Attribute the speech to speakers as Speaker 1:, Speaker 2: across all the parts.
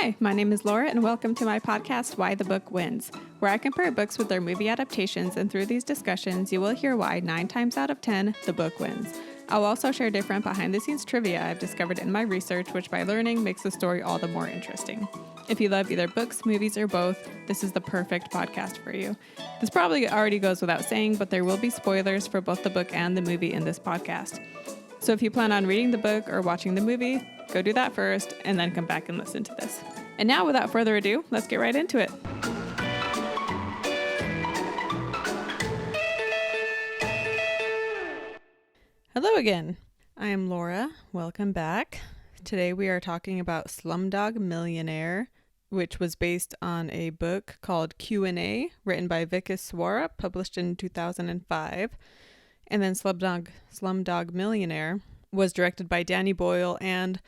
Speaker 1: Hi, my name is Laura, and welcome to my podcast, Why the Book Wins, where I compare books with their movie adaptations, and through these discussions, you will hear why 9 times out of 10, the book wins. I'll also share different behind-the-scenes trivia I've discovered in my research, which by learning makes the story all the more interesting. If you love either books, movies, or both, this is the perfect podcast for you. This probably already goes without saying, but there will be spoilers for both the book and the movie in this podcast. So if you plan on reading the book or watching the movie, go do that first, and then come back and listen to this. And now, without further ado, let's get right into it. Hello again. I am Laura. Welcome back. Today we are talking about Slumdog Millionaire, which was based on a book called Q&A, written by Vikas Swarup, published in 2005. And then Slumdog Millionaire was directed by Danny Boyle and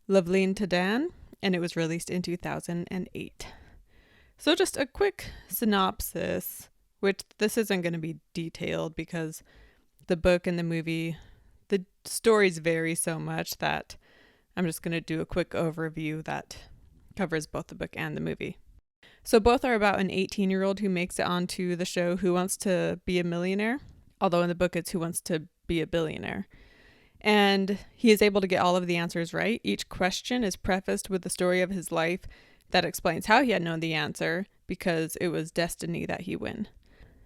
Speaker 1: Loveleen Tadan, and it was released in 2008. So just a quick synopsis, which this isn't going to be detailed because the book and the movie, the stories vary so much that I'm just going to do a quick overview that covers both the book and the movie. So both are about an 18-year-old who makes it onto the show Who Wants to Be a Millionaire, although in the book it's Who Wants to Be a Billionaire. And he is able to get all of the answers right. Each question is prefaced with the story of his life that explains how he had known the answer, because it was destiny that he win.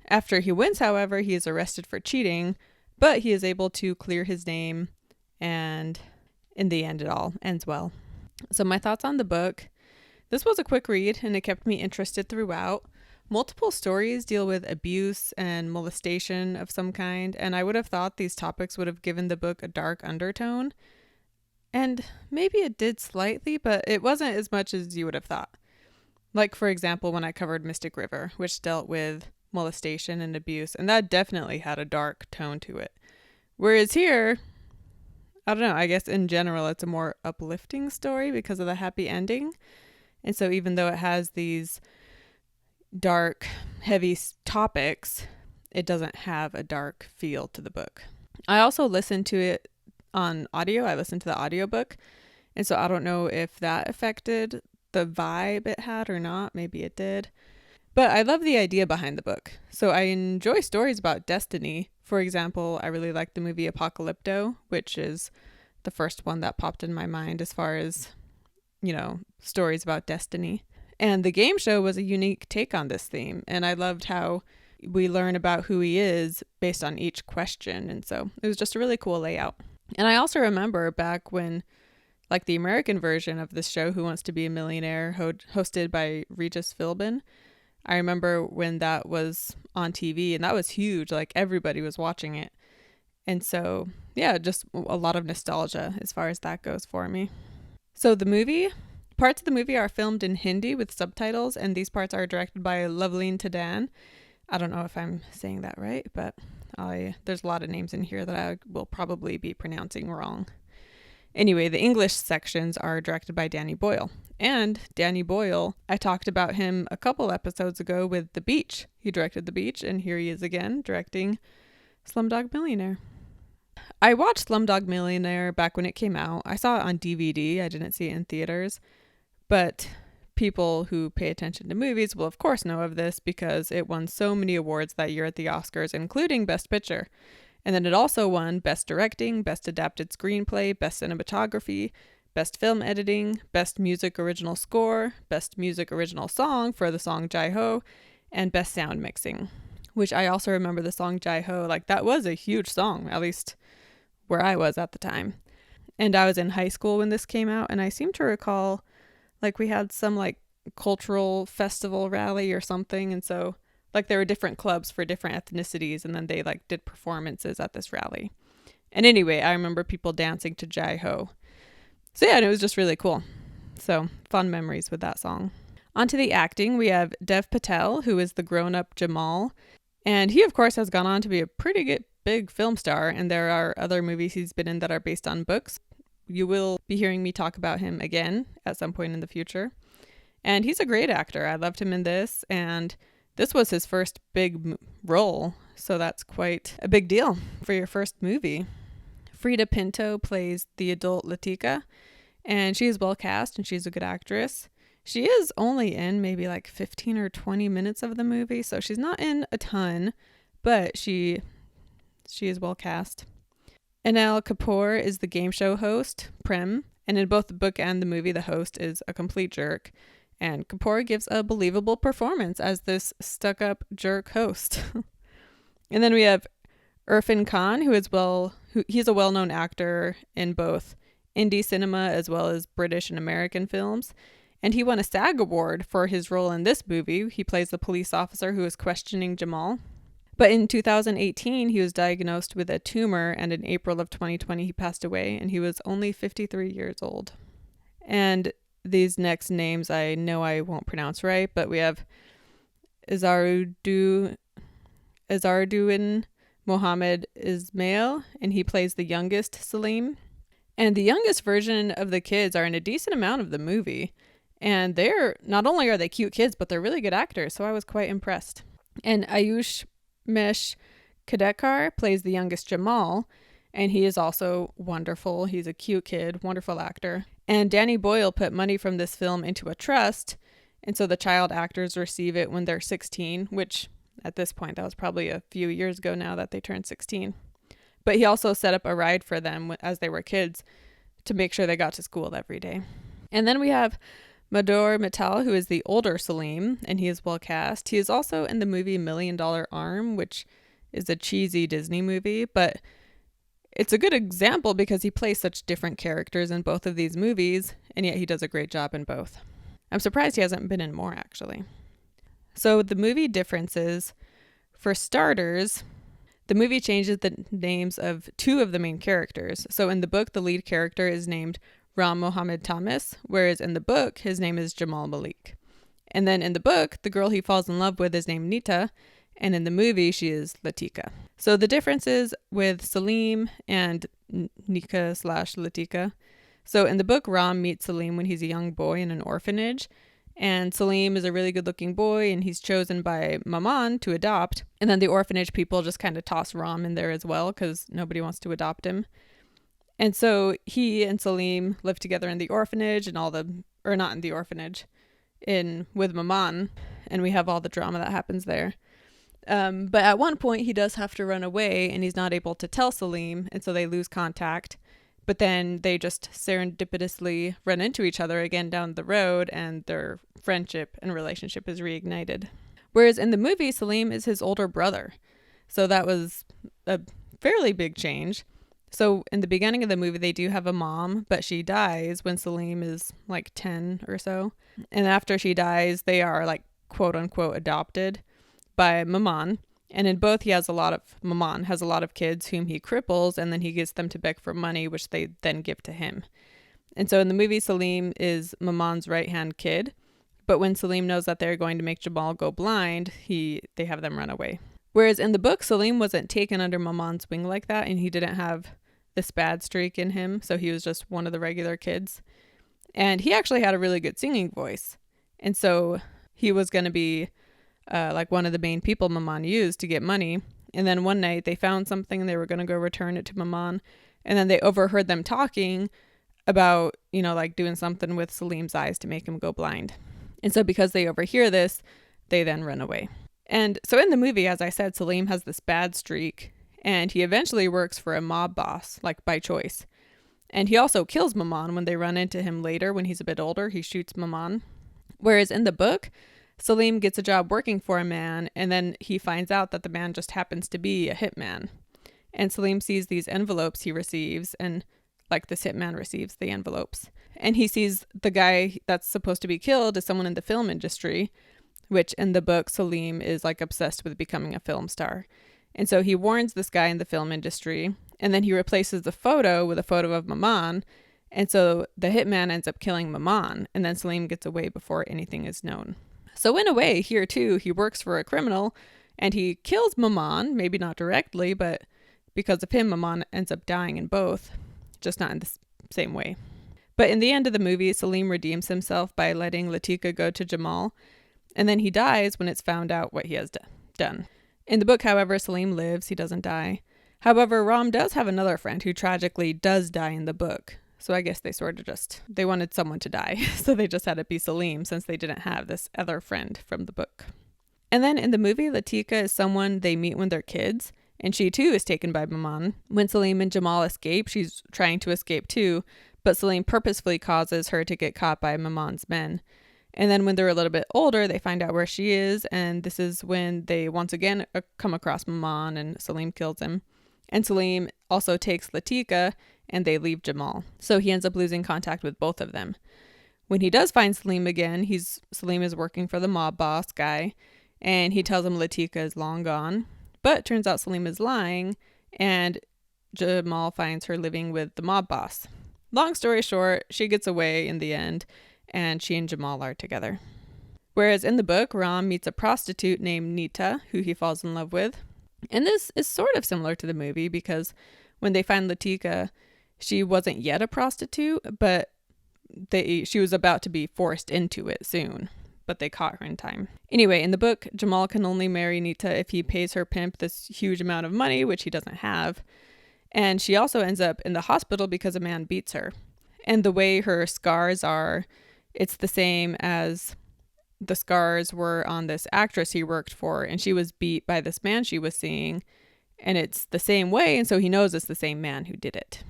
Speaker 1: After he wins, however, he is arrested for cheating, but he is able to clear his name, and in the end it all ends well. So my thoughts on the book. This was a quick read, and it kept me interested throughout. Multiple stories deal with abuse and molestation of some kind, and I would have thought these topics would have given the book a dark undertone. And maybe it did slightly, but it wasn't as much as you would have thought. Like, for example, when I covered Mystic River, which dealt with molestation and abuse, and that definitely had a dark tone to it. Whereas here, I don't know, I guess in general it's a more uplifting story because of the happy ending. And so even though it has these dark, heavy topics, it doesn't have a dark feel to the book. I also listened to it on audio. I listened to the audiobook, and so I don't know if that affected the vibe it had or not. Maybe it did. But I love the idea behind the book. So I enjoy stories about destiny. For example, I really like the movie Apocalypto, which is the first one that popped in my mind as far as, stories about destiny. And the game show was a unique take on this theme. And I loved how we learn about who he is based on each question. And so it was just a really cool layout. And I also remember back when, like, the American version of this show, Who Wants to Be a Millionaire, hosted by Regis Philbin, I remember when that was on TV, and that was huge. Like, everybody was watching it. And so, yeah, just a lot of nostalgia as far as that goes for me. So the movie, parts of the movie are filmed in Hindi with subtitles, and these parts are directed by Loveleen Tadan. I don't know if I'm saying that right, but there's a lot of names in here that I will probably be pronouncing wrong. Anyway, the English sections are directed by Danny Boyle. And Danny Boyle, I talked about him a couple episodes ago with The Beach. He directed The Beach, and here he is again directing Slumdog Millionaire. I watched Slumdog Millionaire back when it came out. I saw it on DVD. I didn't see it in theaters. But people who pay attention to movies will of course know of this because it won so many awards that year at the Oscars, including Best Picture. And then it also won Best Directing, Best Adapted Screenplay, Best Cinematography, Best Film Editing, Best Music Original Score, Best Music Original Song for the song Jai Ho, and Best Sound Mixing. Which I also remember the song Jai Ho, like that was a huge song, at least where I was at the time. And I was in high school when this came out, and I seem to recall like we had some like cultural festival rally or something, and so like there were different clubs for different ethnicities, and then they like did performances at this rally. And anyway, I remember people dancing to Jai Ho. So yeah, and it was just really cool. So fond memories with that song. Onto the acting, we have Dev Patel, who is the grown-up Jamal. And he, of course, has gone on to be a pretty good, big film star, and there are other movies he's been in that are based on books. You will be hearing me talk about him again at some point in the future. And he's a great actor. I loved him in this, and this was his first big role, so that's quite a big deal for your first movie. Frida Pinto plays the adult Latika, and she is well cast, and she's a good actress. She is only in maybe like 15 or 20 minutes of the movie, so she's not in a ton, but she is well cast. Anil Kapoor is the game show host, Prem, and in both the book and the movie, the host is a complete jerk. And Kapoor gives a believable performance as this stuck-up jerk host. And then we have Irfan Khan, he's a well-known actor in both indie cinema as well as British and American films. And he won a SAG award for his role in this movie. He plays the police officer who is questioning Jamal. But in 2018, he was diagnosed with a tumor, and in April of 2020, he passed away, and he was only 53 years old. And these next names I know I won't pronounce right, but we have Izaruddin Mohammed Ismail, and he plays the youngest Salim. And the youngest version of the kids are in a decent amount of the movie. And they're, not only are they cute kids, but they're really good actors, so I was quite impressed. And Ayush Mesh Kadekar plays the youngest Jamal, and he is also wonderful. He's a cute kid, wonderful actor. And Danny Boyle put money from this film into a trust, and so the child actors receive it when they're 16, which at this point, that was probably a few years ago now that they turned 16. But he also set up a ride for them as they were kids to make sure they got to school every day. And then we have Madhur Mittal, who is the older Salim, and he is well cast. He is also in the movie $1 Million Arm, which is a cheesy Disney movie, but it's a good example because he plays such different characters in both of these movies, and yet he does a great job in both. I'm surprised he hasn't been in more, actually. So the movie differences, for starters, the movie changes the names of two of the main characters. So in the book, the lead character is named Ram Mohammed Thomas, whereas in the book, his name is Jamal Malik. And then in the book, the girl he falls in love with is named Nita, and in the movie, she is Latika. So the differences with Salim and Nika/Latika. So in the book, Ram meets Salim when he's a young boy in an orphanage, and Salim is a really good-looking boy, and he's chosen by Maman to adopt. And then the orphanage people just kind of toss Ram in there as well because nobody wants to adopt him. And so he and Salim live together in the orphanage and not in the orphanage, with Maman, and we have all the drama that happens there. But at one point he does have to run away and he's not able to tell Salim, and so they lose contact. But then they just serendipitously run into each other again down the road, and their friendship and relationship is reignited. Whereas in the movie, Salim is his older brother. So that was a fairly big change. So in the beginning of the movie, they do have a mom, but she dies when Salim is like 10 or so. And after she dies, they are like quote unquote adopted by Maman. And in both, Maman has a lot of kids whom he cripples, and then he gets them to beg for money, which they then give to him. And so in the movie, Salim is Maman's right-hand kid. But when Salim knows that they're going to make Jamal go blind, they have them run away. Whereas in the book, Salim wasn't taken under Maman's wing like that, and he didn't have this bad streak in him, so he was just one of the regular kids. And he actually had a really good singing voice. And so he was going to be like one of the main people Maman used to get money. And then one night they found something and they were going to go return it to Maman. And then they overheard them talking about, like doing something with Salim's eyes to make him go blind. And so because they overhear this, they then run away. And so in the movie, as I said, Salim has this bad streak, and he eventually works for a mob boss, like by choice. And he also kills Maman when they run into him later. When he's a bit older, he shoots Maman. Whereas in the book, Salim gets a job working for a man, and then he finds out that the man just happens to be a hitman. And Salim sees these envelopes he receives, and like this hitman receives the envelopes. And he sees the guy that's supposed to be killed as someone in the film industry, which in the book, Salim is like obsessed with becoming a film star. And so he warns this guy in the film industry, and then he replaces the photo with a photo of Maman. And so the hitman ends up killing Maman, and then Salim gets away before anything is known. So in a way, here too, he works for a criminal, and he kills Maman, maybe not directly, but because of him, Maman ends up dying in both, just not in the same way. But in the end of the movie, Salim redeems himself by letting Latika go to Jamal, and then he dies when it's found out what he has done. In the book, however, Salim lives, he doesn't die. However, Ram does have another friend who tragically does die in the book. So I guess they wanted someone to die. So they just had it be Salim since they didn't have this other friend from the book. And then in the movie, Latika is someone they meet when they're kids. And she too is taken by Maman. When Salim and Jamal escape, she's trying to escape too. But Salim purposefully causes her to get caught by Maman's men. And then when they're a little bit older, they find out where she is. And this is when they once again come across Maman and Salim kills him. And Salim also takes Latika and they leave Jamal. So he ends up losing contact with both of them. When he does find Salim again, Salim is working for the mob boss guy. And he tells him Latika is long gone. But turns out Salim is lying. And Jamal finds her living with the mob boss. Long story short, she gets away in the end. And she and Jamal are together. Whereas in the book, Ram meets a prostitute named Nita, who he falls in love with. And this is sort of similar to the movie because when they find Latika, she wasn't yet a prostitute, but she was about to be forced into it soon. But they caught her in time. Anyway, in the book, Jamal can only marry Nita if he pays her pimp this huge amount of money, which he doesn't have. And she also ends up in the hospital because a man beats her. And the way her scars are, it's the same as the scars were on this actress he worked for, and she was beat by this man she was seeing, and it's the same way, and so he knows it's the same man who did it.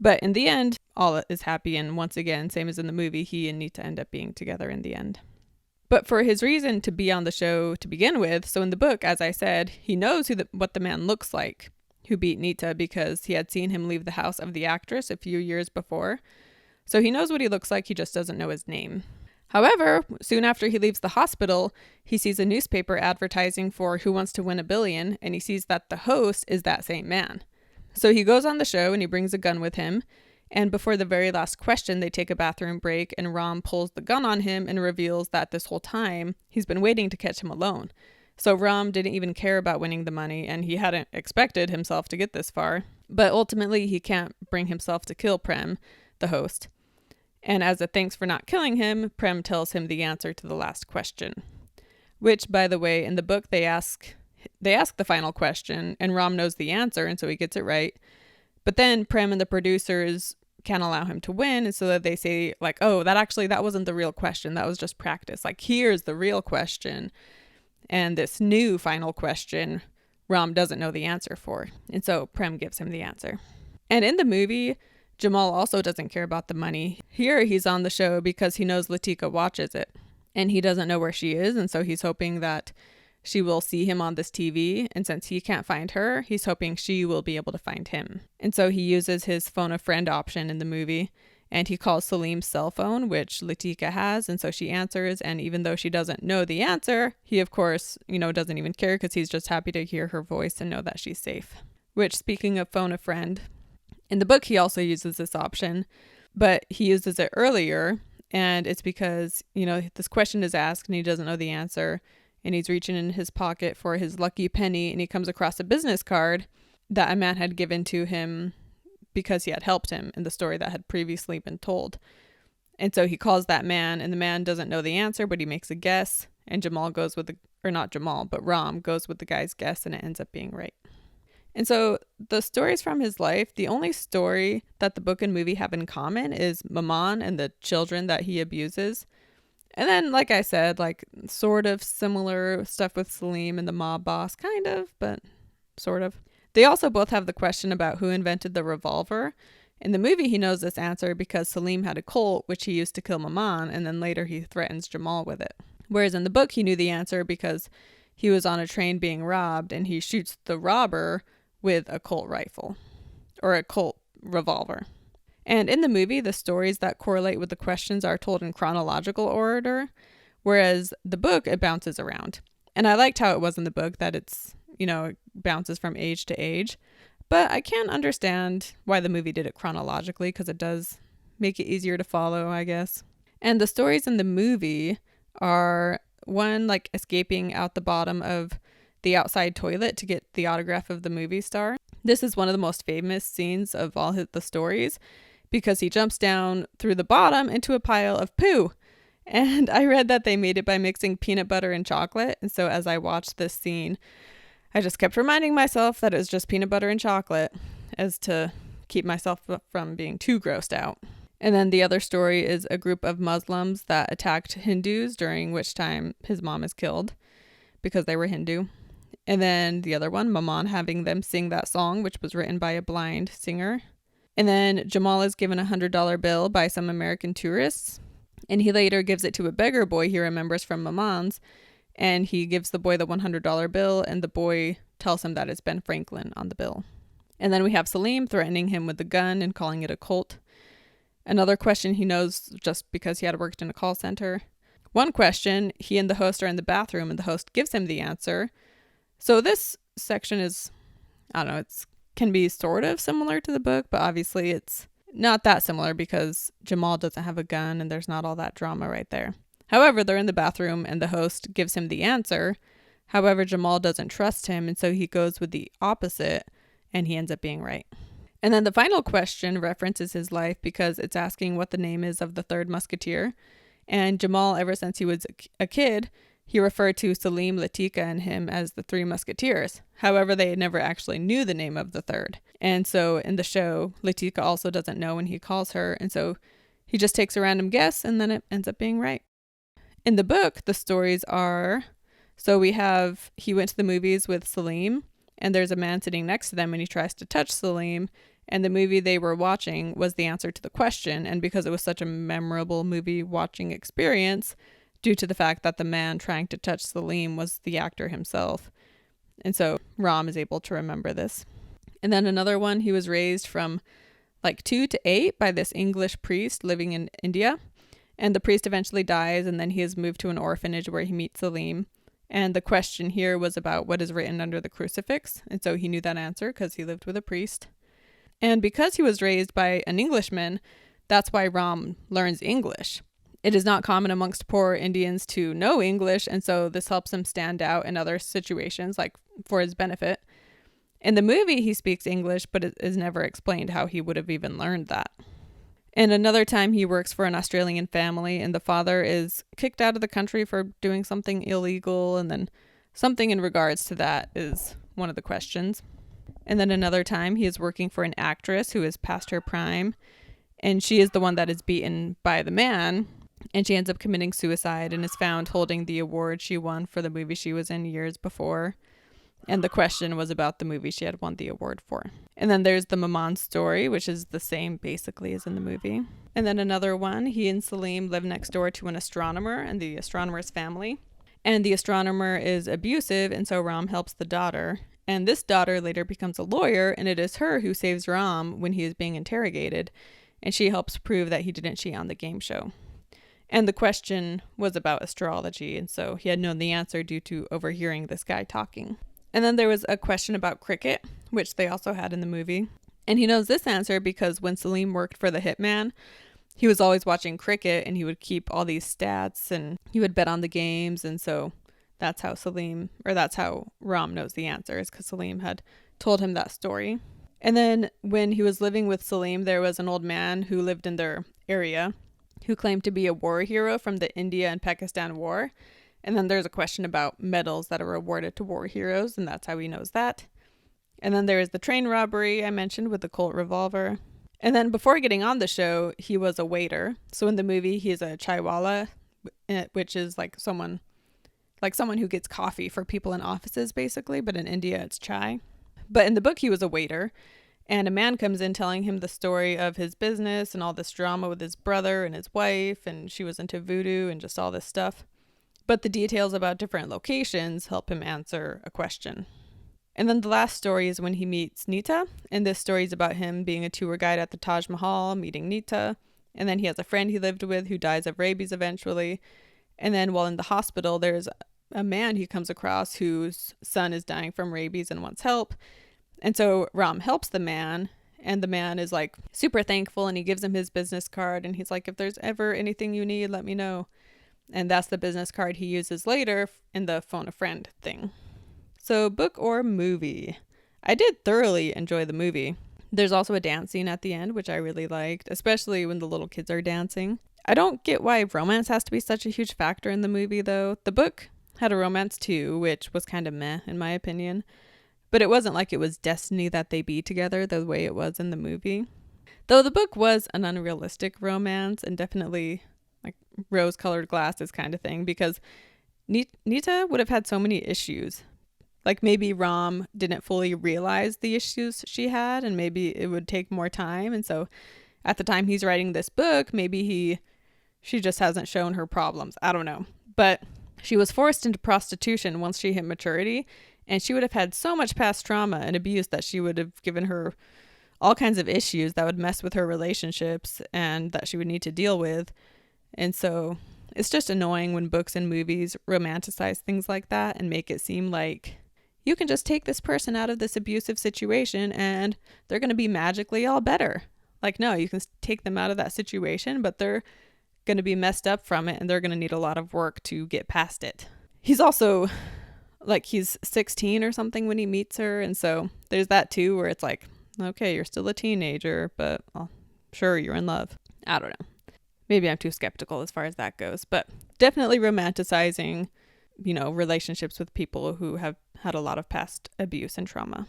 Speaker 1: But in the end, all is happy, and once again, same as in the movie, he and Nita end up being together in the end. But for his reason to be on the show to begin with, so in the book, as I said, he knows what the man looks like who beat Nita because he had seen him leave the house of the actress a few years before. So he knows what he looks like, he just doesn't know his name. However, soon after he leaves the hospital, he sees a newspaper advertising for Who Wants to Win a Billion, and he sees that the host is that same man. So he goes on the show and he brings a gun with him, and before the very last question, they take a bathroom break, and Ram pulls the gun on him and reveals that this whole time, he's been waiting to catch him alone. So Ram didn't even care about winning the money, and he hadn't expected himself to get this far. But ultimately, he can't bring himself to kill Prem, the host. And as a thanks for not killing him, Prem tells him the answer to the last question. Which, by the way, in the book, they ask the final question, and Ram knows the answer, and so he gets it right. But then Prem and the producers can't allow him to win, and so that they say, like, oh, that wasn't the real question. That was just practice. Like, here's the real question. And this new final question, Ram doesn't know the answer for. And so Prem gives him the answer. And in the movie, Jamal also doesn't care about the money. Here, he's on the show because he knows Latika watches it. And he doesn't know where she is, and so he's hoping that she will see him on this TV. And since he can't find her, he's hoping she will be able to find him. And so he uses his phone a friend option in the movie. And he calls Salim's cell phone, which Latika has, and so she answers. And even though she doesn't know the answer, he, of course, doesn't even care because he's just happy to hear her voice and know that she's safe. Which, speaking of phone a friend, in the book, he also uses this option, but he uses it earlier. And it's because, this question is asked and he doesn't know the answer. And he's reaching in his pocket for his lucky penny, and he comes across a business card that a man had given to him because he had helped him in the story that had previously been told. And so he calls that man, and the man doesn't know the answer, but he makes a guess, and Ram goes with the guy's guess, and it ends up being right. And so the stories from his life, the only story that the book and movie have in common is Maman and the children that he abuses. And then, like I said, sort of similar stuff with Salim and the mob boss, kind of, but sort of. They also both have the question about who invented the revolver. In the movie, he knows this answer because Salim had a Colt, which he used to kill Maman, and then later he threatens Jamal with it. Whereas in the book, he knew the answer because he was on a train being robbed, and he shoots the robber with a Colt rifle, or a Colt revolver. And in the movie, the stories that correlate with the questions are told in chronological order, whereas the book, it bounces around. And I liked how it was in the book that it's, it bounces from age to age. But I can understand why the movie did it chronologically, because it does make it easier to follow, I guess. And the stories in the movie are one, escaping out the bottom of the outside toilet to get the autograph of the movie star. This is one of the most famous scenes of all the stories, because he jumps down through the bottom into a pile of poo. And I read that they made it by mixing peanut butter and chocolate. And so as I watched this scene, I just kept reminding myself that it was just peanut butter and chocolate, as to keep myself from being too grossed out. And then the other story is a group of Muslims that attacked Hindus, during which time his mom is killed because they were Hindu. And then the other one, Maman having them sing that song, which was written by a blind singer. And then Jamal is given a $100 bill by some American tourists. And he later gives it to a beggar boy he remembers from Maman's. And he gives the boy the $100 bill, and the boy tells him that it's Ben Franklin on the bill. And then we have Salim threatening him with a gun and calling it a cult. Another question he knows just because he had worked in a call center. One question, he and the host are in the bathroom and the host gives him the answer. So this section is, I don't know, it can be sort of similar to the book, but obviously it's not that similar because Jamal doesn't have a gun and there's not all that drama right there. However, they're in the bathroom and the host gives him the answer. However, Jamal doesn't trust him, and so he goes with the opposite and he ends up being right. And then the final question references his life because it's asking what the name is of the third musketeer. And Jamal, ever since he was a kid, he referred to Salim, Latika, and him as the three musketeers. However, they never actually knew the name of the third. And so in the show, Latika also doesn't know when he calls her. And so he just takes a random guess and then it ends up being right. In the book, the stories are, so we have, he went to the movies with Salim, and there's a man sitting next to them and he tries to touch Salim. And the movie they were watching was the answer to the question. And because it was such a memorable movie watching experience, due to the fact that the man trying to touch Salim was the actor himself. And so Ram is able to remember this. And then another one, he was raised from like 2 to 8 by this English priest living in India. And the priest eventually dies, and then he is moved to an orphanage where he meets Salim. And the question here was about what is written under the crucifix. And so he knew that answer because he lived with a priest. And because he was raised by an Englishman, that's why Ram learns English. It is not common amongst poor Indians to know English, and so this helps him stand out in other situations, like for his benefit. In the movie, he speaks English, but it is never explained how he would have even learned that. And another time, he works for an Australian family, and the father is kicked out of the country for doing something illegal, and then something in regards to that is one of the questions. And then another time, he is working for an actress who is past her prime, and she is the one that is beaten by the man, and she ends up committing suicide and is found holding the award she won for the movie she was in years before. And the question was about the movie she had won the award for. And then there's the Maman story, which is the same basically as in the movie. And then another one, he and Salim live next door to an astronomer and the astronomer's family. And the astronomer is abusive, and so Ram helps the daughter. And this daughter later becomes a lawyer, and it is her who saves Ram when he is being interrogated. And she helps prove that he didn't cheat on the game show. And the question was about astrology, and so he had known the answer due to overhearing this guy talking. And then there was a question about cricket, which they also had in the movie. And he knows this answer because when Salim worked for the hitman, he was always watching cricket and he would keep all these stats and he would bet on the games. And so that's how Ram knows the answer, is because Salim had told him that story. And then when he was living with Salim, there was an old man who lived in their area who claimed to be a war hero from the India and Pakistan war. And then there's a question about medals that are awarded to war heroes, and that's how he knows that. And then there is the train robbery I mentioned with the Colt revolver. And then before getting on the show, he was a waiter. So in the movie, he's a chaiwala, which is like someone who gets coffee for people in offices, basically. But in India, it's chai. But in the book, he was a waiter. And a man comes in telling him the story of his business and all this drama with his brother and his wife. And she was into voodoo and just all this stuff. But the details about different locations help him answer a question. And then the last story is when he meets Nita. And this story is about him being a tour guide at the Taj Mahal, meeting Nita. And then he has a friend he lived with who dies of rabies eventually. And then while in the hospital, there's a man he comes across whose son is dying from rabies and wants help. And so Ram helps the man. And the man is like super thankful, and he gives him his business card. And he's like, if there's ever anything you need, let me know. And that's the business card he uses later in the phone a friend thing. So book or movie? I did thoroughly enjoy the movie. There's also a dance scene at the end, which I really liked, especially when the little kids are dancing. I don't get why romance has to be such a huge factor in the movie, though. The book had a romance too, which was kind of meh, in my opinion. But it wasn't like it was destiny that they be together the way it was in the movie. Though the book was an unrealistic romance and definitely like rose-colored glasses kind of thing, because Nita would have had so many issues. Like maybe Ram didn't fully realize the issues she had, and maybe it would take more time. And so at the time he's writing this book, maybe she just hasn't shown her problems. I don't know. But she was forced into prostitution once she hit maturity, and she would have had so much past trauma and abuse that she would have given her all kinds of issues that would mess with her relationships and that she would need to deal with. And so it's just annoying when books and movies romanticize things like that and make it seem like you can just take this person out of this abusive situation and they're going to be magically all better. Like, no, you can take them out of that situation, but they're going to be messed up from it and they're going to need a lot of work to get past it. He's also like, he's 16 or something when he meets her. And so there's that too, where it's like, okay, you're still a teenager, but sure, you're in love. I don't know. Maybe I'm too skeptical as far as that goes, but definitely romanticizing, relationships with people who have had a lot of past abuse and trauma.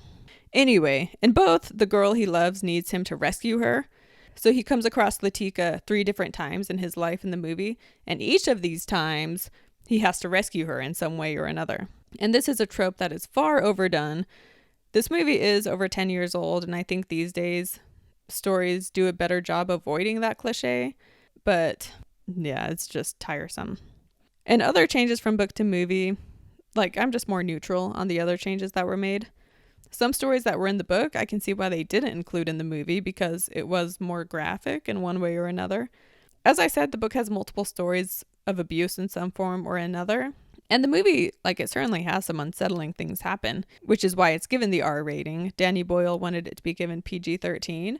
Speaker 1: Anyway, in both, the girl he loves needs him to rescue her. So he comes across Latika 3 different times in his life in the movie, and each of these times he has to rescue her in some way or another. And this is a trope that is far overdone. This movie is over 10 years old, and I think these days stories do a better job avoiding that cliche. But yeah, it's just tiresome. And other changes from book to movie, like I'm just more neutral on the other changes that were made. Some stories that were in the book, I can see why they didn't include in the movie because it was more graphic in one way or another. As I said, the book has multiple stories of abuse in some form or another. And the movie, it certainly has some unsettling things happen, which is why it's given the R rating. Danny Boyle wanted it to be given PG-13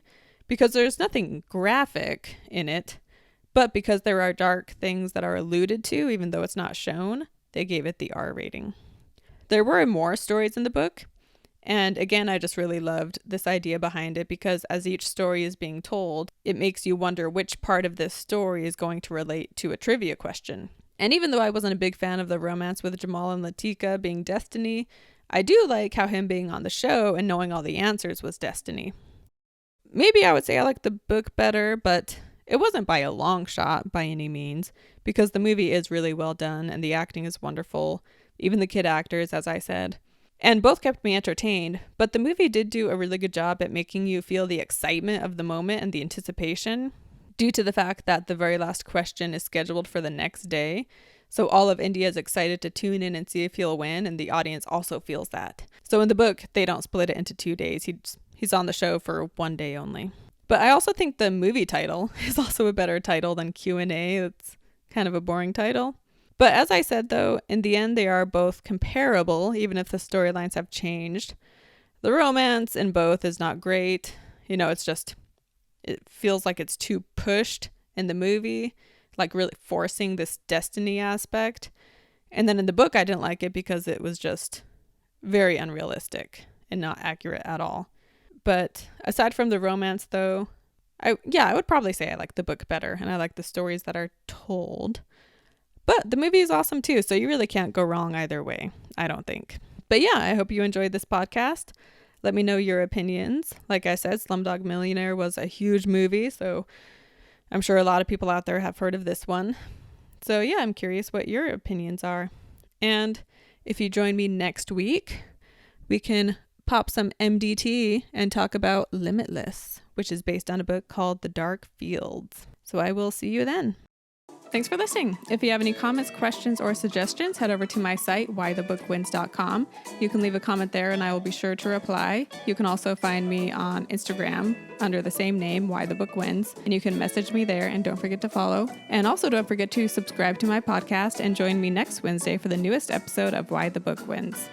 Speaker 1: because there's nothing graphic in it, but because there are dark things that are alluded to, even though it's not shown, they gave it the R rating. There were more stories in the book, and again, I just really loved this idea behind it because as each story is being told, it makes you wonder which part of this story is going to relate to a trivia question. And even though I wasn't a big fan of the romance with Jamal and Latika being destiny, I do like how him being on the show and knowing all the answers was destiny. Maybe I would say I like the book better, but it wasn't by a long shot by any means, because the movie is really well done and the acting is wonderful, even the kid actors, as I said. And both kept me entertained, but the movie did do a really good job at making you feel the excitement of the moment and the anticipation, due to the fact that the very last question is scheduled for the next day. So all of India is excited to tune in and see if he'll win, and the audience also feels that. So in the book, they don't split it into 2 days. He's on the show for 1 day only. But I also think the movie title is also a better title than Q&A. It's kind of a boring title. But as I said, though, in the end, they are both comparable, even if the storylines have changed. The romance in both is not great. It feels like it's too pushed in the movie, like really forcing this destiny aspect. And then in the book, I didn't like it because it was just very unrealistic and not accurate at all. But aside from the romance, though, I would probably say I like the book better, and I like the stories that are told. But the movie is awesome too, so you really can't go wrong either way, I don't think. But yeah, I hope you enjoyed this podcast. Let me know your opinions. Like I said, Slumdog Millionaire was a huge movie, so I'm sure a lot of people out there have heard of this one. So yeah, I'm curious what your opinions are. And if you join me next week, we can pop some MDT and talk about Limitless, which is based on a book called The Dark Fields. So I will see you then. Thanks for listening. If you have any comments, questions, or suggestions, head over to my site, whythebookwins.com. You can leave a comment there and I will be sure to reply. You can also find me on Instagram under the same name, Why the Book Wins, and you can message me there, and don't forget to follow. And also don't forget to subscribe to my podcast and join me next Wednesday for the newest episode of Why the Book Wins.